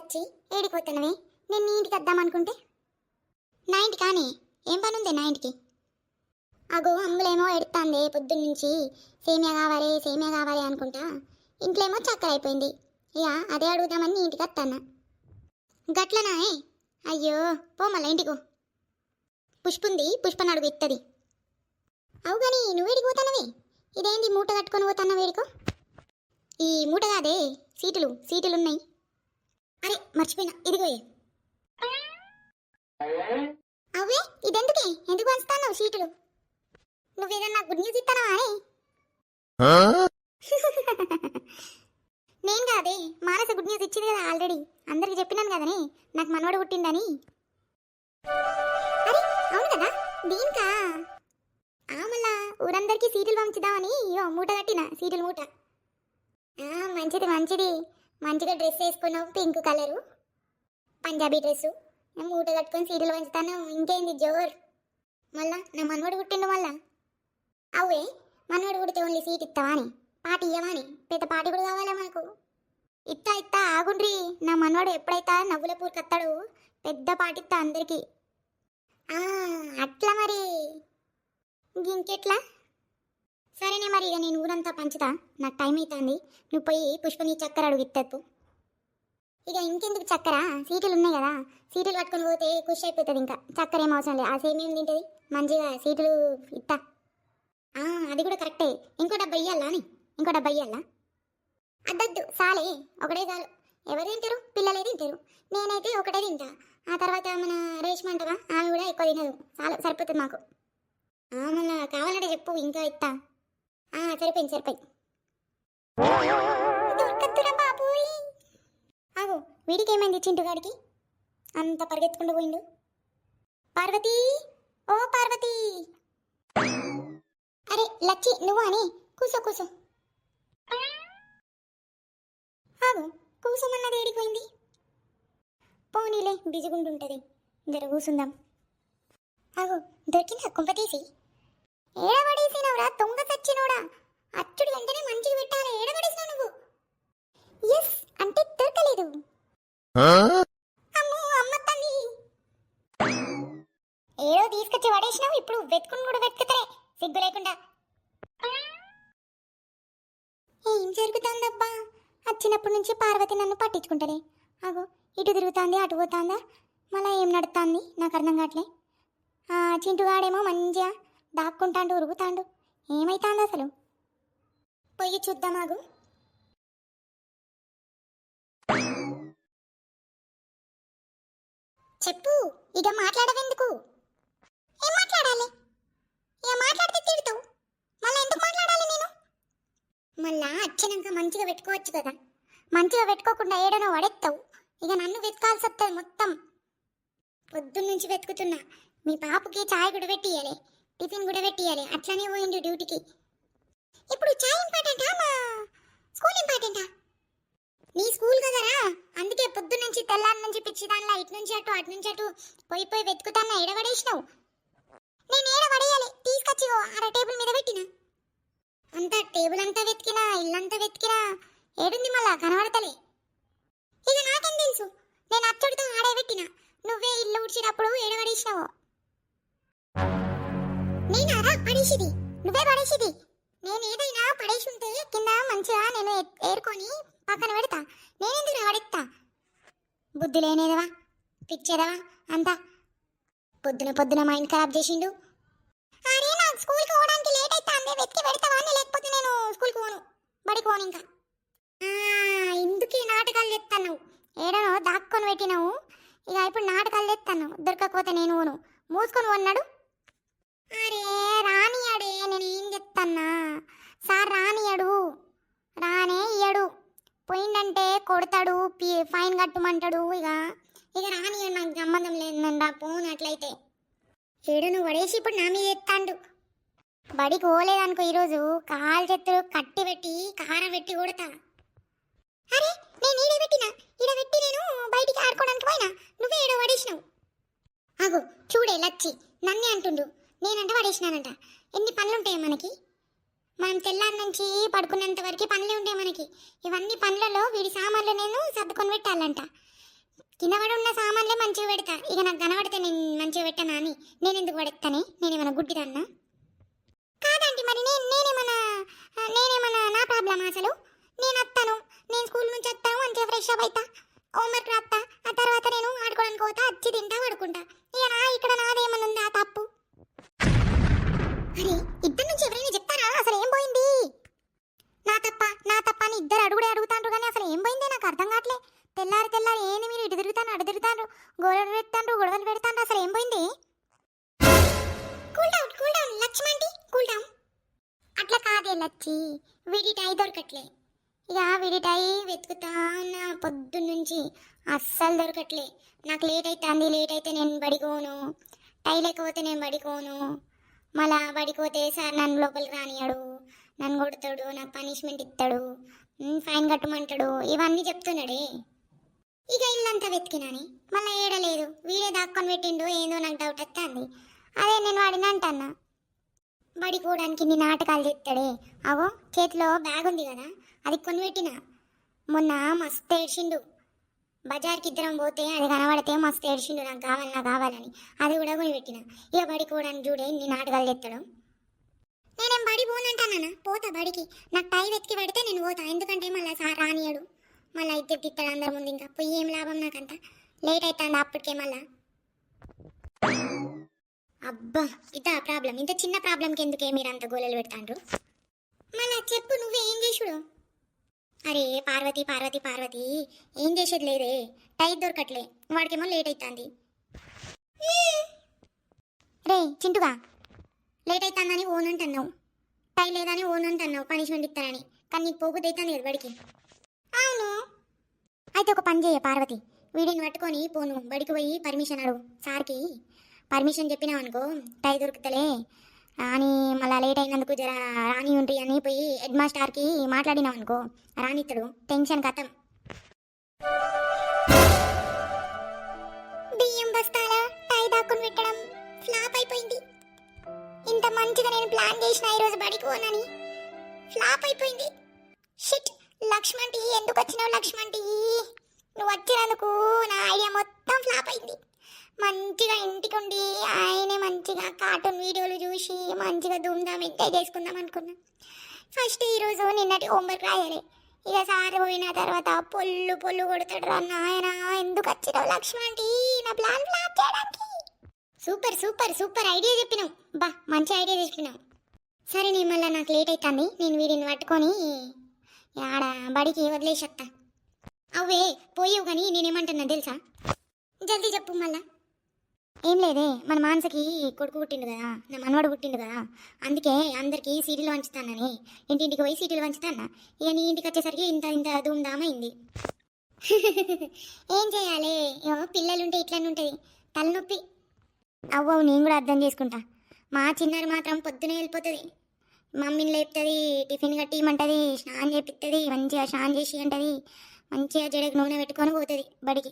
లచ్చి ఏడిపోతానవే? నేను నీ ఇంటికి వద్దామనుకుంటే నా ఇంటి కానీ ఏం పని ఉంది నా ఇంటికి? అగో అమ్ములేమో ఎడుతాంది పొద్దున్నుంచి, సేమియా కావాలి అనుకుంటా. ఇంట్లో ఏమో చక్కెర అయిపోయింది. ఇక అదే అడుగుదామని నీ ఇంటికి వస్తాను. గట్లనా? అయ్యో పో మళ్ళా ఇంటికి. పుష్పుంది, పుష్పని అడుగు ఇస్తుంది. అవు కానీ నువ్వేడికి పోతానవే? ఇదేంది మూట కట్టుకొని పోతాన్నా వేడికో? ఈ మూట కాదే, సీటులున్నాయి. అరే మర్చిపోయినా, ఇదిగో. అవే ఇదెందుకే? ఎందుకు పంచుతావు సీటులు? నువ్వేదన్నా గుడ్ న్యూస్ ఇస్తానా అని? నేను కాదే, మానస గుడ్ న్యూస్ ఇచ్చింది కదా ఆల్రెడీ. అందరికి చెప్పినాను కదనే నాకు మనవడు పుట్టిందని. అరే అవును కదా, దీనికా? మళ్ళా ఊరందరికీ సీటులు పంచుదామని మూట కట్టిన, సీటులు మూట. మంచిది మంచిగా డ్రెస్ వేసుకున్నావు, పింక్ కలరు పంజాబీ డ్రెస్సు. మూట కట్టుకొని సీటులు పంచుతాను. ఇంకేంది జోర్. మళ్ళా నా మనవడు పుట్టిండు మళ్ళా. అవే మనవడు పుడితే ఓన్లీ సీట్ ఇస్తావా అని, పార్టీ ఇవ్వమా అని? పెద్ద పార్టీ కూడా కావాలా మనకు? ఇత్తా ఆగుండ్రి. నా మనవాడు ఎప్పుడైతే నవ్వుల పూరికత్తాడు పెద్ద పార్టీ ఇస్తా అందరికి. అట్లా మరి ఇంకెట్లా? సరేనే మరి, ఇక నేను ఊరంతా పంచుతా. నాకు టైం అవుతుంది. నువ్వు పోయి పుష్పని చక్కెర అడుగు ఇత్తు. ఇక ఇంకెందుకు చక్కెర, సీటులు ఉన్నాయి కదా, సీటులు పట్టుకొని పోతే ఖుషి అయిపోతుంది. ఇంకా చక్కెర ఏం అవసరం లేదు. ఆ సేమేం తింటుంది మంచిగా, సీటులు ఇత్తా. అది కూడా కరెక్టే. ఇంకో డబ్బా ఇయ్యాలా అని? ఇంకో డబ్బా ఇయ్యాలా? అద్దద్దు, సాలే, ఒకటే చాలు. ఎవరు తింటారు? పిల్లలే తింటారు. నేనైతే ఒకటే తింటా. ఆ తర్వాత మన రేష్మ అంటవా, ఆమె కూడా ఎక్కువ తినదు. చాలు, సరిపోతుంది మాకు. మళ్ళా కావాలంటే చెప్పు, ఇంకా ఇస్తా. సరిపోయింది. దొరకత్తురా బాబోయ్. ఆగు, వీడికి ఏమైంది? చింటుగాడికి అంత పరిగెత్తుకుంటూ పోయిండు. పార్వతి, ఓ పార్వతి. అరే లచ్చి, నువ్వు అని? కూసో. ఆగు, కూసోమన్నది ఏడిపోయింది? పోనీలే, బిజుగుంటుంటుంది. జర కూసుందాం. ఆగు, దొరికిందా కుంప తీసి? ఏడబడేసినవురా దొంగ సచ్చినోడా? అచ్చుడు వెంటనే మంచిగా పెట్టాలి. ఏడబడేసినావు నువ్వు? ఎస్ అంటే దొరకలేదు. అమ్మో అమ్మ తల్లి, ఏడో తీసుకొచ్చి పడేసినావు. ఇప్పుడు వెతుకుని కూడా వెతుకుతారే సిగ్గు లేకుండా. ఏం జరుగుతుందబ్బా? వచ్చినప్పటి నుంచి పార్వతి నన్ను పట్టించుకుంటలే. అగో ఇటు తిరుగుతాంది, అటు పోతాందా, మళ్ళీ ఏం నడుతుంది నాకు అర్థం కావట్లే. చింటుగాడేమో మంచిగా దాక్కుంటాండు, ఉరుగుతాండు. ఏమైతాంది అసలు? పోయి చూద్దాం. ఆగు. చెప్పు, ఇక మాట్లాడవెందుకు? ఏం మాట్లాడాలి? ఇక మాట్లాడితే తిడుతావు. మళ్ళీ ఎందుకు మాట్లాడాలి నేను? మళ్ళా వచ్చినాక మంచిగా పెట్టుకోవచ్చు కదా. మంచిగా పెట్టుకోకుండా ఏడనో వడెత్తావు. ఇక నన్ను వెతకాల్సి వస్తుంది మొత్తం. పొద్దున్నుంచి వెతుకుతున్నా. మీ పాపకి చాయ్ కూడా పెట్టియాలి, టిఫిన్ కూడా పెట్టియాలి. అట్లనే పోయిండు డ్యూటీకి. ఇప్పుడు చాయ్ ఇంపార్టెంటా, మా స్కూల్ ఇంపార్టెంటా? నీ స్కూల్ కదరా, అందుకే పొద్దున్నుంచి తెల్లారి నుంచి పిచ్చి దానిలా ఇటు నుంచి అటు పోయి వెతుకుతాన్నా. ఏడబడేసినావు. నేను ఏడబడేయాలి, తీసుకొచ్చి ఆడ టేబుల్ మీద పెట్టినా. అంతా టేబుల్ అంతా వెతికినా, ఇల్లంతా వెతికినా, ఏడుంది మళ్ళా కనబడతలే. ఇక నాకేం తెలుసు? నేను అచ్చుడితో ఆడే పెట్టినా. నువ్వే ఇల్లు ఉడిచినప్పుడు ఏడబడేసినావు. నేనారా పడేసిది? నువ్వే పడేసిది. నేను ఏదైనా పడేసి ఉంటే కింద మంచిగా నేను ఏరుకొని పక్కన పెడతా. నేనెందుకు పడేస్తా? బుద్ధి లేనేదవా, పిచ్చేదవా అంతా. పొద్దున మైండ్ ఖరాబ్ చేసిండు. అరే నాకు స్కూల్కి పోవడానికి లేట్ అవుతుంది, వెతికి పెడతావా? లేకపోతే నేను స్కూల్కి పోను, బడికి పోను. ఇంకా ఇందుకే నాటకాలు తెస్తాను. ఏడనో దాక్కొని పెట్టినావు. ఇక ఇప్పుడు నాటకాలు తెస్తాను. దొరకకపోతే నేను పోను, మూసుకొని పోన్నాడు. అరే రానియాడే, నేను ఏం చెప్తాన్నా? సార్ రానియాడు, రానే ఇయ్యడు. పోయిందంటే కొడతాడు, ఫైన్ కట్టమంటాడు. ఇక రానియాడు. నాకు సంబంధం లేదండా, పోను. అట్లయితే ఏడును పడేసి ఇప్పుడు నా మీద ఎత్తాండు. బడికి పోలేదనుకో ఈరోజు కాలు చేతులు కట్టి పెట్టి కారం పెట్టి కొడతా. అరే నేను ఈడబెట్టి నేను బయటికి ఆడుకోవడానికి పోయినా, నువ్వే ఏడో పడేసినావు. అగో చూడే లచ్చి నన్నే అంటుండు. నేనంట పడేసినానంట. ఎన్ని పనులుంటాయి మనకి? మనం తెల్లారి నుంచి పడుకున్నంత వరకు పనులే ఉంటాయి మనకి. ఇవన్నీ పనులలో వీడి సామాన్లు నేను సర్దుకొని పెట్టాలంట. కింద పడి ఉన్న సామాన్లే మంచిగా పెడతా. ఇక నాకు కనబడితే నేను మంచిగా పెట్టనా అని నేను ఎందుకు పడేస్తానే? నేనేమన్నా గుడ్డిదన్నా? కాదండి, మరి నేనేమన్నా నా ప్రాబ్లమ్ అసలు? నేను వస్తాను, నేను స్కూల్ నుంచి వస్తాను, మంచిగా ఫ్రెష్ అప్ అవుతా, హోంవర్క్ రాస్తా, ఆ తర్వాత నేను ఆడుకోవడానికి పోతా, వచ్చి తింటా, పడుకుంటా. ఇక ఇక్కడ నాదేమన్నా ఉందా తప్పు? అరే, ఇద్దరి నుంచి ఎవరైనా చెప్తారా అసలు ఏం పోయింది? నా తప్ప అని ఇద్దరు అడుగుతాండ్రు కానీ అసలు ఏం పోయిందే నాకు అర్థం కావట్లే. తెల్లారి ఏంది మీరు ఇటు తిరుగుతాను అటు తిరుగుతాను, గొడవలు పెడతాండ్రు, అసలు ఏం పోయింది? కూల్ డౌన్ లక్ష్మంటి, కూల్ డౌన్. అట్లా కాదే లచ్చి, వీడిటై దొరకట్లే. ఇక వీడిటై వెతుకుతా ఉన్న పొద్దున్నుంచి అస్సలు దొరకట్లే. నాకు లేట్ అయితే నేను బడికోను, టై లేకపోతే నేను బడికోను. మళ్ళా బడికోతే సార్ నన్ను లోపలికి రానియాడు, నన్ను కొడతాడు, నాకు పనిష్మెంట్ ఇస్తాడు, ఫైన్ కట్టమంటాడు, ఇవన్నీ చెప్తున్నాడే. ఇక ఇల్లంతా వెతికినాని మళ్ళీ ఏడలేదు. వీడే దాక్కొని పెట్టిండు, ఏందో నాకు డౌట్ వస్తుంది. అదే నేను వాడిని అంటన్నా, బడికోవడానికి నీ నాటకాలు చెప్తాడే. అవో చేతిలో బ్యాగ్ ఉంది కదా, అది కొనిపెట్టిన. మొన్న మస్తు ఏడ్చిండు, బజార్కి ఇద్దరం పోతే అది కనబడితే మస్తు ఏడ్చిండు, నాకు కావాలని. అది కూడా కొనిపెట్టిన. ఇక బడికోవడానికి చూడే నీ నాటకాలు చెప్తాడు. నేనేం బడి పోనంటానా? పోతా బడికి. నాకు టై వెతికి పెడితే నేను పోతా, ఎందుకంటే మళ్ళీ సార్ రానియడు, మళ్ళీ ఇద్దరు తిట్టాడు అందరి ముందు. ఇంకా పోయి ఏం లాభం, నాకంత లేట్ అవుతుంది అప్పటికే. మళ్ళా అబ్బా, ఇదా ప్రాబ్లం? ఇంత చిన్న ప్రాబ్లంకి ఎందుకే మీరు అంత గోళలు పెడతాండ్రు? మళ్ళా చెప్పు, నువ్వే ఏం చేసుడు? అరే పార్వతి, ఏం చేసేది లేదే, టై దొరకట్లే, వాడికేమో లేట్ అవుతుంది. రే చింటుగా, లేట్ అవుతుందని ఓనంటున్నావు, టై లేదని ఓనంటున్నావు, పనిష్మెంట్ ఇస్తానని. కానీ నీకు పోగుద్ది అవుతుంది కదా బడికి. అవును, అయితే ఒక పని చేయ పార్వతి, వీడిని పట్టుకొని పోను, బడికి పోయి పర్మిషన్ అడుగు సార్కి. పర్మిషన్ చెప్పినావు అనుకో, టై దొరుకుతలే అని మళ్ళీ లేట్ అయినందుకు జర రాని ఉంటాయి అని పోయి హెడ్ మాస్టర్కి మాట్లాడినావు అనుకో, రానిస్తాడు. టెన్షన్ కథం. బియ్యం బస్తాల టై దాక్కుని పెట్టడం ఫ్లాప్ అయిపోయింది. ఇంత మంచిగా నేను ప్లాన్ చేసిన ఈరోజు బడికి పోనని, ఫ్లాప్ అయిపోయింది. షిట్, లక్ష్మంటి ఎందుకు వచ్చినావు? లక్ష్మంటి, నువ్వు వచ్చినందుకు నా ఐడియా మొత్తం ఫ్లాప్ అయింది. మంచిగా ఇంటికి ఉండి ఆయనే మంచిగా కార్టూన్ వీడియోలు చూసి మంచిగా ధూమ్ధామ్ ఎంజాయ్ చేసుకుందాం అనుకున్నా. ఫస్ట్ ఈరోజు నిన్నటి హోంవర్క్ రాయాలి. ఇక సార్ పోయిన తర్వాత పొల్లు కొడతాడు రా నాయన. ఎందుకు వచ్చినావు లక్ష్మంటి నా ప్లాన్ ఫ్లాప్ చేయడానికి? సూపర్ ఐడియా చెప్పినావు బా, మంచి ఐడియా చెప్పినావు. సరే నీ మళ్ళీ నాకు లేట్ అవుతుంది, నేను వీడిని పట్టుకొని ఆడ బడికి వదిలేసత్తా. అవే పోయావు కానీ నేనేమంటున్నా తెలుసా? జల్దీ చెప్పు మళ్ళా. ఏం లేదే, మన మానసకి కొడుకు పుట్టిండు కదా, నా మనవాడు పుట్టిండు కదా, అందుకే అందరికీ సీటీలు వంచుతానని ఇంటింటికి పోయి సీటీలు వంచుతాను. ఇక నీ ఇంటికి వచ్చేసరికి ఇంత ధూమ్ధామైంది. ఏం చేయాలి, పిల్లలుంటే ఇట్లనే ఉంటుంది, తలనొప్పి. అవ్వవు, నేను కూడా అర్థం చేసుకుంటా. మా చిన్నారి మాత్రం పొద్దునే వెళ్ళిపోతుంది, మమ్మీని లేపుతుంది, టిఫిన్ కట్టిమంటుంది, స్నానం చేపిస్తుంది, మంచిగా స్నానం చేసి అంటుంది, మంచిగా జడకు నూనె పెట్టుకొని పోతుంది బడికి.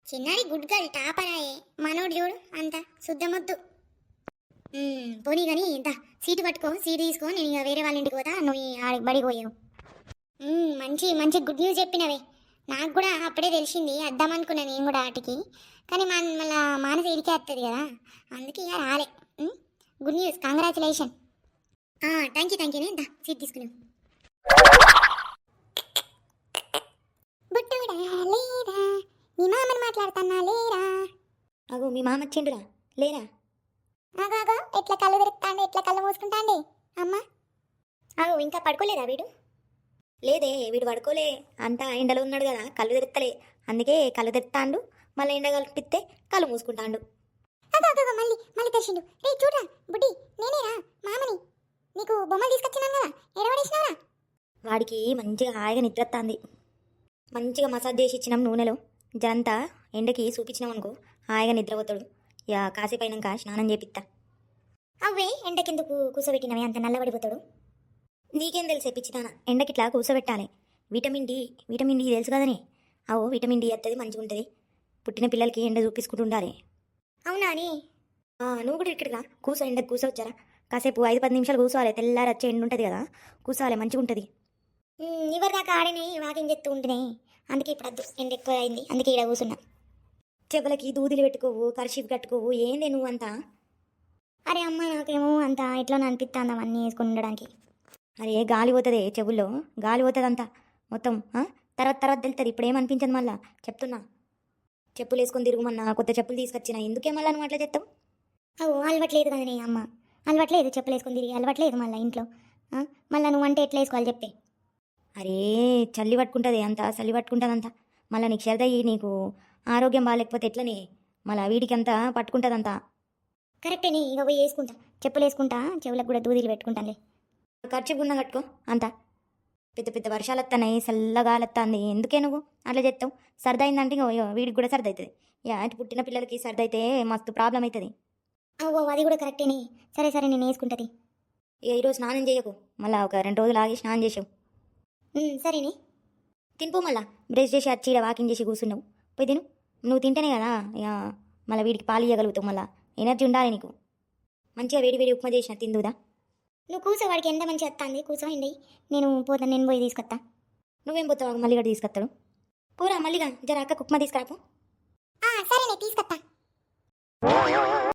చిన్నారి గుడ్ గర్ల్, టాపరాయే. మనోడు చూడు అంత శుద్ధమొద్దు. పోనీ కానీ ఇంత సీటు పట్టుకో, సీటు తీసుకో, నేను ఇక వేరే వాళ్ళ ఇంటికి పోతా, నువ్వు బడికి పోయావు. మంచి గుడ్ న్యూస్ చెప్పినవే. నాకు కూడా అప్పుడే తెలిసింది, వద్దామనుకున్నా నేను కూడా వాటికి. కానీ మళ్ళీ మానస ఇడికే వస్తుంది కదా, అందుకే ఇక రాలే. Good news, congratulation. Thank you ఇంత సీట్ తీసుకున్నావు. బుట్టుడా లేరా, మీ మామని మాట్లాడుతున్నా లేరా? అగో మీ మామ వచ్చిండురా, లేరా? ఆగాగో, ఎట్లా కళ్ళు తిరుగుతాండి, ఎట్లా కళ్ళు మూసుకుంటాండి అమ్మ. అగో ఇంకా పడుకోలేదా వీడు? లేదే, వీడు పడుకోలే, అంతా ఎండలో ఉన్నాడు కదా, కళ్ళు తెరుత్తలే, అందుకే కళ్ళు తెరుతాండు. మళ్ళీ ఎండ కలిపిస్తే కళ్ళు మూసుకుంటాండు. అగో మళ్ళీ తెరిచిండు. రే చూడరా బుడ్డి, నేనేరా మామని, నీకు బొమ్మలు తీసుకొచ్చినాను కదా, ఎడవడేసినారా? వాడికి మంచిగా హాయిగా నిద్రత్తాంది. మంచిగా మసాజ్ చేసి ఇచ్చినాం నూనెలో, జంతా ఎండకి చూపించినాం అనుకో హాయిగా నిద్రపోతాడు. ఇక కాసేపు అయినాక స్నానం చేపిస్తా. అవే ఎండకెందుకు కూసబెట్టినవి, అంత నల్లబడిపోతాడు. నీకేం తెలిసే పిచ్చిదాన, ఎండకిట్లా కూసబెట్టాలి. విటమిన్ డి తెలుసు కదనే. అవో విటమిన్ డి వస్తుంది, మంచిగా ఉంటుంది. పుట్టిన పిల్లలకి ఎండ చూపించుకుంటూ ఉండాలి. అవునా అని? నువ్వు కూడా ఇక్కడికి కూసో, ఎండకు కూసొచ్చారా, కాసేపు 5-10 నిమిషాలు కూర్చోవాలి. తెల్లారి వచ్చే ఎండ ఉంటుంది కదా, కూర్చోవాలి, మంచిగా ఉంటుంది. ఇవరి దాకా ఆడిని వాకింగ్ చెప్తూ ఉంటేనే అందుకే ఇప్పుడు వద్దు, ఎండ ఎక్కువ అయింది, అందుకే ఇక్కడ కూర్చున్నా. చెవులకి దూదులు పెట్టుకోవు, కర్షిప్ కట్టుకోవు, ఏందే నువ్వు అంతా? అరే అమ్మ, నాకేమో అంత ఇట్లా అనిపిస్తుంది అవన్నీ వేసుకుని ఉండడానికి. అరే గాలి పోతుంది చెవుల్లో, గాలి పోతుంది అంతా మొత్తం. తర్వాత తర్వాత తెలుస్తుంది, ఇప్పుడు ఏమనిపించదు మళ్ళా, చెప్తున్నా. చెప్పులు వేసుకొని తిరుగుమన్నా, కొత్త చెప్పులు తీసుకొచ్చిన, ఎందుకే మళ్ళీ నువ్వు అట్లా చెప్తావు? అవు అలవాట్లేదు కదా నీ అమ్మ, అలవాట్లేదు చెప్పులు వేసుకొని తిరిగి, అలవాట్లేదు మళ్ళీ ఇంట్లో. మళ్ళీ నువ్వు అంటే ఎట్లా వేసుకోవాలి చెప్పే. అరే చల్లి పట్టుకుంటుంది అంతా, చలి పట్టుకుంటుంది అంతా, మళ్ళీ నీకు సరదయ్యి నీకు ఆరోగ్యం బాగాలేకపోతే ఎట్లనే, మళ్ళీ వీడికి అంతా పట్టుకుంటుందంతా. కరెక్టే నీ, ఇక పోయి వేసుకుంటా, చెప్పులు వేసుకుంటా, చెవులకు కూడా దూదిలు పెట్టుకుంటానులే. ఖర్చు గున్న కట్టుకో అంతా. పెద్ద పెద్ద వర్షాలు వస్తున్నాయి, చల్లగాలి వస్తుంది, ఎందుకే నువ్వు అట్లా చెప్తావు? సర్దయిందంటే ఇగో వీడికి కూడా సర్దవుతుంది. అటు పుట్టిన పిల్లలకి సర్దయితే మస్తు ప్రాబ్లం అవుతుంది. అవ్వ అది కూడా కరెక్టేనే. సరే సరే, నేను వేసుకుంటుంది. ఇక ఈరోజు స్నానం చేయకు, మళ్ళీ ఒక 2 రోజులు ఆగి స్నానం చేసావు. సరేనే. తినిపో, మళ్ళీ బ్రష్ చేసి వచ్చి ఈడ వాకింగ్ చేసి కూర్చున్నావు, పోయి తిను. నువ్వు తింటేనే కదా ఇక మళ్ళీ వీడికి పాలు ఇవ్వగలుగుతావు, మళ్ళీ ఎనర్జీ ఉండాలి నీకు. మంచిగా వేడి వేడి ఉప్మా చేసిన తిందుదా. నువ్వు కూర్చో, వాడికి ఎంత మంచిగా వస్తుంది, కూర్చోండి. నేను పోతాను, నేను పోయి తీసుకొస్తా. నువ్వేం పోతావు, మళ్ళీ కూడా తీసుకొస్తాడు. పోరా మళ్ళీగా జర అక్క ఉప్మా తీసుకురాపు. సరేనే, తీసుకొస్తా.